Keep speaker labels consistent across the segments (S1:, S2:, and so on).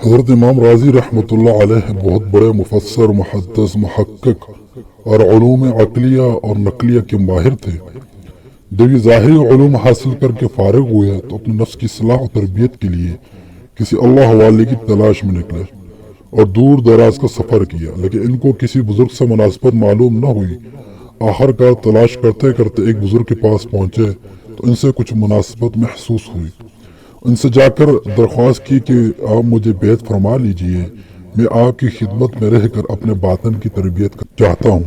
S1: حضرت امام راضی رحمۃ اللہ علیہ بہت بڑے مفسر، محدث، محقق اور علوم عقلیہ اور نقلیہ کے ماہر تھے۔ جب یہ ظاہری علوم حاصل کر کے فارغ ہوئے تو اپنے نفس کی اصلاح و تربیت کے لیے کسی اللہ والے کی تلاش میں نکلے اور دور دراز کا سفر کیا، لیکن ان کو کسی بزرگ سے مناسبت معلوم نہ ہوئی۔ آخر کار تلاش کرتے کرتے ایک بزرگ کے پاس پہنچے تو ان سے کچھ مناسبت محسوس ہوئی۔ ان سے جا کر درخواست کی کہ آپ مجھے بیعت فرما لیجئے، میں آپ کی خدمت میں رہ کر اپنے باطن کی تربیت چاہتا ہوں۔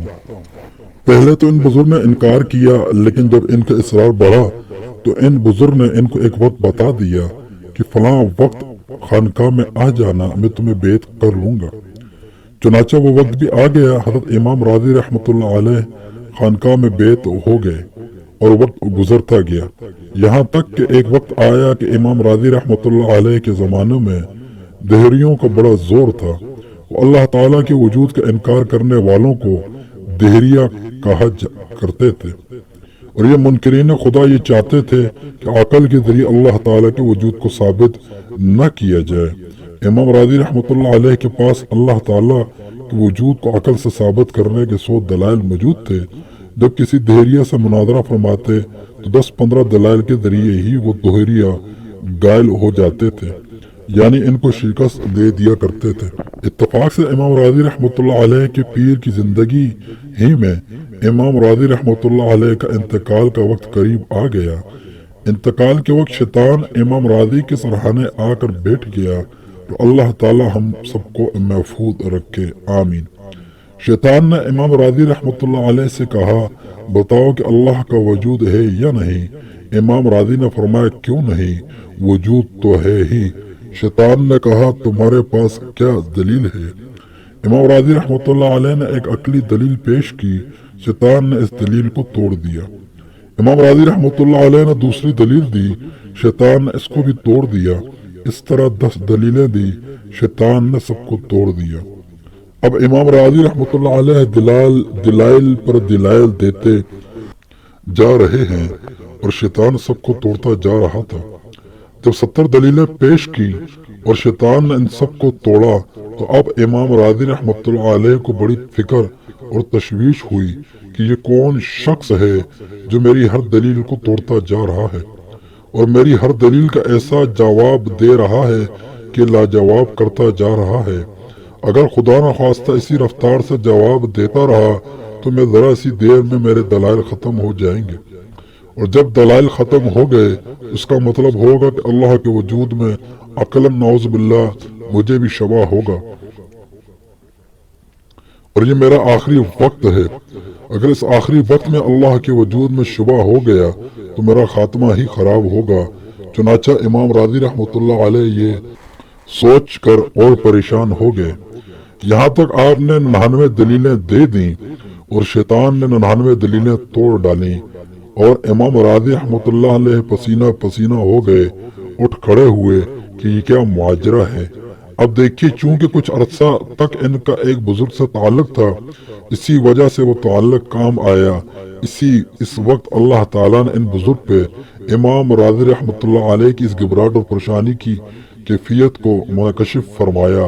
S1: پہلے تو ان بزرگ نے انکار کیا، لیکن جب ان کا اصرار بڑھا تو ان بزرگ نے ان کو ایک وقت بتا دیا کہ فلاں وقت خانقاہ میں آ جانا، میں تمہیں بیعت کر لوں گا۔ چنانچہ وہ وقت بھی آ گیا۔ حضرت امام راضی رحمۃ اللہ علیہ خانقاہ میں بیعت ہو گئے اور وقت گزرتا گیا، یہاں تک کہ ایک وقت آیا کہ امام راضی رحمۃ اللہ علیہ کے زمانے میں دہریوں کا بڑا زور تھا۔ وہ اللہ تعالیٰ کے وجود کا انکار کرنے والوں کو دہریہ کہا کرتے تھے، اور یہ منکرین خدا یہ چاہتے تھے کہ عقل کے ذریعے اللہ تعالیٰ کے وجود کو ثابت نہ کیا جائے۔ امام راضی رحمۃ اللہ علیہ کے پاس اللہ تعالیٰ کے وجود کو عقل سے ثابت کرنے کے 100 دلائل موجود تھے۔ جب کسی دہریہ سے مناظرہ فرماتے تو 10-15 دلائل کے ذریعے ہی وہ دہریہ غائل ہو جاتے تھے، یعنی ان کو شکست دے دیا کرتے تھے۔ اتفاق سے امام راضی رحمۃ اللہ علیہ کے پیر کی زندگی ہی میں امام راضی رحمۃ اللہ علیہ کا انتقال کا وقت قریب آ گیا۔ انتقال کے وقت شیطان امام راضی کے سرحانے آ کر بیٹھ گیا، تو اللہ تعالی ہم سب کو محفوظ رکھے، آمین۔ شیطان نے امام راضی رحمۃ اللہ علیہ سے کہا، بتاؤ کہ اللہ کا وجود ہے یا نہیں؟ امام راضی نے فرمایا، کیوں نہیں، وجود تو ہے ہی۔ شیطان نے کہا، تمہارے پاس کیا دلیل ہے؟ امام راضی رحمۃ اللہ علیہ نے ایک عقلی دلیل پیش کی، شیطان نے اس دلیل کو توڑ دیا۔ امام راضی رحمۃ اللہ علیہ نے دوسری دلیل دی، شیطان نے اس کو بھی توڑ دیا۔ اس طرح 10 دلیلیں دی، شیطان نے سب کو توڑ دیا۔ اب امام راضی رحمۃ اللہ علیہ دلائل پر دلائل دیتے جا رہے ہیں اور شیطان سب کو توڑتا جا رہا تھا۔ جب 70 دلیلیں پیش کی اور شیطان نے ان سب کو توڑا تو اب امام راضی رحمۃ اللہ علیہ کو بڑی فکر اور تشویش ہوئی کہ یہ کون شخص ہے جو میری ہر دلیل کو توڑتا جا رہا ہے اور میری ہر دلیل کا ایسا جواب دے رہا ہے کہ لاجواب کرتا جا رہا ہے۔ اگر خدا نخواستہ اسی رفتار سے جواب دیتا رہا تو میں ذرا سی دیر میں میرے دلائل ختم ہو جائیں گے، اور جب دلائل ختم ہو گئے اس کا مطلب ہوگا کہ اللہ کے وجود میں عقلاً نعوذ باللہ مجھے بھی شبہ ہوگا، اور یہ میرا آخری وقت ہے۔ اگر اس آخری وقت میں اللہ کے وجود میں شبہ ہو گیا تو میرا خاتمہ ہی خراب ہوگا۔ چنانچہ امام راضی رحمۃ اللہ علیہ یہ سوچ کر اور پریشان ہو گئے، یہاں تک آپ نے 99 دلیلیں دے دیں اور شیطان نے 99 دلیلیں توڑ ڈالیں، اور امام راضی رحمۃ اللہ علیہ پسینہ پسینہ ہو گئے، اٹھ کھڑے ہوئے کہ یہ کیا ماجرا ہے۔ اب دیکھیے، چونکہ کچھ عرصہ تک ان کا ایک بزرگ سے تعلق تھا، اسی وجہ سے وہ تعلق کام آیا۔ اس وقت اللہ تعالیٰ نے ان بزرگ پہ امام راضی رحمۃ اللہ علیہ کی اس گھبراہٹ اور پریشانی کی کیفیت کو منکشف فرمایا۔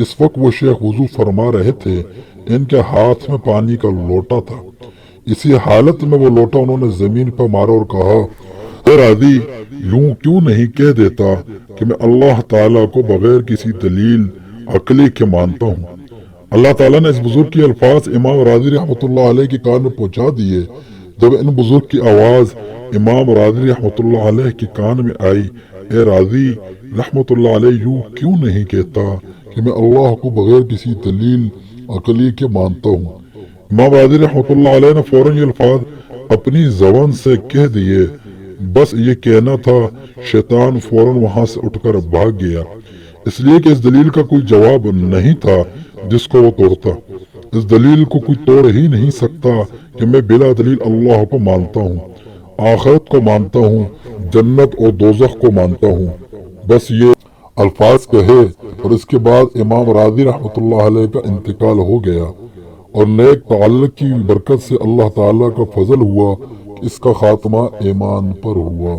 S1: اس وقت وہ شیخ وضو فرما رہے تھے، ان کے ہاتھ میں پانی کا لوٹا تھا۔ اسی حالت میں وہ لوٹا انہوں نے زمین پر مارا اور کہا، اے راضی، یوں کیوں نہیں کہہ دیتا کہ میں اللہ تعالیٰ کو بغیر کسی دلیل عقلی کے مانتا ہوں۔ اللہ تعالیٰ نے اس بزرگ کی الفاظ امام راضی رحمۃ اللہ علیہ کے کان میں پہنچا دیے۔ جب ان بزرگ کی آواز امام راضی رحمۃ اللہ علیہ کے کان میں آئی، اے راضی رحمۃ اللہ علیہ، یوں کیوں نہیں کہتا کہ میں اللہ کو بغیر کسی دلیل عقلی کے مانتا ہوں؟ امام راضی رحمۃ اللہ علیہ نے فوراً یہ الفاظ اپنی زبان سے کہہ دیے۔ بس یہ کہنا تھا، شیطان فوراً وہاں سے اٹھ کر بھاگ گیا، اس لیے کہ اس دلیل کا کوئی جواب نہیں تھا جس کو وہ توڑتا۔ اس دلیل کو کوئی توڑ ہی نہیں سکتا کہ میں بلا دلیل اللہ کو مانتا ہوں، آخرت کو مانتا ہوں، جنت اور دوزخ کو مانتا ہوں۔ بس یہ الفاظ کہے اور اس کے بعد امام راضی رحمۃ اللہ علیہ کا انتقال ہو گیا، اور نیک تعلق کی برکت سے اللہ تعالیٰ کا فضل ہوا کہ اس کا خاتمہ ایمان پر ہوا۔